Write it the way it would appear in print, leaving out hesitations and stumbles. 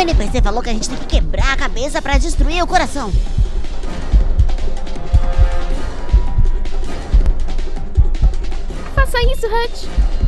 NPC falou que a gente tem que quebrar a cabeça pra destruir o coração. Faça isso, Hutch.